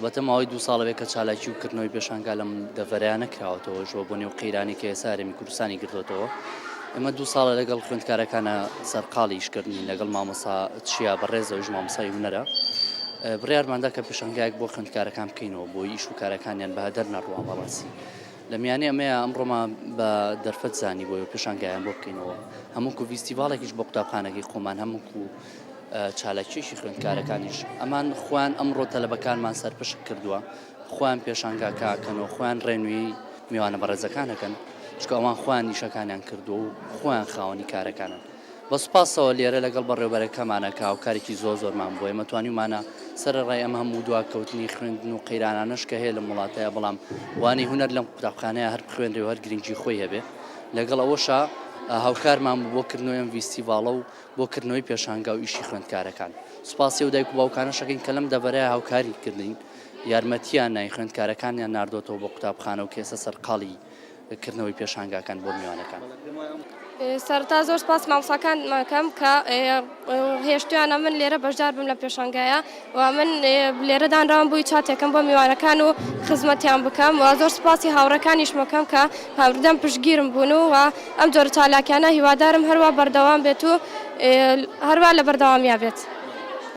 البته ماوەی 2 ساڵەوەی کە چالاکی و کردنەوەی پێشانگا لەم دەڤەرەیە نەکراوەتەوە ژۆ بۆ نێو قەیرانی کە ئێستا هەرێمی کوردستانی گرتوێتەوە. ئێمە 2 ساڵە لەگەڵ خوێندکارەکانە سەرقاڵی ئیشکردنی لەگەڵ مامۆستا چیا بەڕێزەوەیش مامۆسای هونەرە بڕیارماندا کە پێشانگایەک بۆ خوێندکارەکان بکەینەوە بۆ ئیش و کارەکانیان بەهادەر نەڕوان بەڕاستی لە میانەیە ئەمەیە ئەمڕۆمان بە دەرفەت زانی بۆ پێشانگایان بۆ بکەینەوە هەموو فیستیڤاڵێکیش بۆ قوتابخانەکەی خۆمان هەموو چالاکیشی خوێندکارەکانیش ئەمان خوان ئەمڕۆ تەلەبەکانمان سەرپشک کردووە خوان پێشانگاکەکەنەوە خوان ڕێنووی میوانە بەڕێزەکانەکەن چکە ئەوان خوان نیشەکانیان کردو و خوان خاوەنی کارەکانن بە سوپاسەوە لێرە لەگەڵ بەڕێوەبەرەکەمانە کە هاوکارێکی زۆرمان بۆ ئێمە توانیمانە سەرڕای ئەمە هەموو دواکەوتنی خوێندن و قەیرانانەش کە هەیە لە وڵاتەیە بەڵام وانی هونەر لەم قوتابخانەیە هەر بخوێنرێ و هەر گرنگی خۆی هەبێ لەگەڵ ئەوەشە هاوکارمان بۆکردنەوەی ئەم ڤیستیڤاڵە و بۆکردنەوەی پێشانگا و ئیشی خوێندکارەکان سوپاسی و دایک و باوکانەشەکەین کە لەم دەڤەرەیە هاوکاری کردین یارمەتیان نای خوێندکارەکانیان ناردۆتەوە بۆ قوتابخانە و کێسە سەرقاڵی کردنەوەی پێشانگاکان بۆ میوانەکان سەرتا زۆر سپاس مامۆستاکانمەکەم کە هێشتیانە من لێرە بەشدار بم لە پێشانگایە و من لێرە دانراوم بووی چاتێکم بۆ میوانەکان و خزمەتیان بکەم و زۆر سپاسی هاوڕەکانیشمەکەم کە هاوردەم پشتگیرم بوون و ئەم جۆرە چالاکیانە هیوادارم هەروە بەردەوام بێت و هەروە لە بەردەوامیە بێت.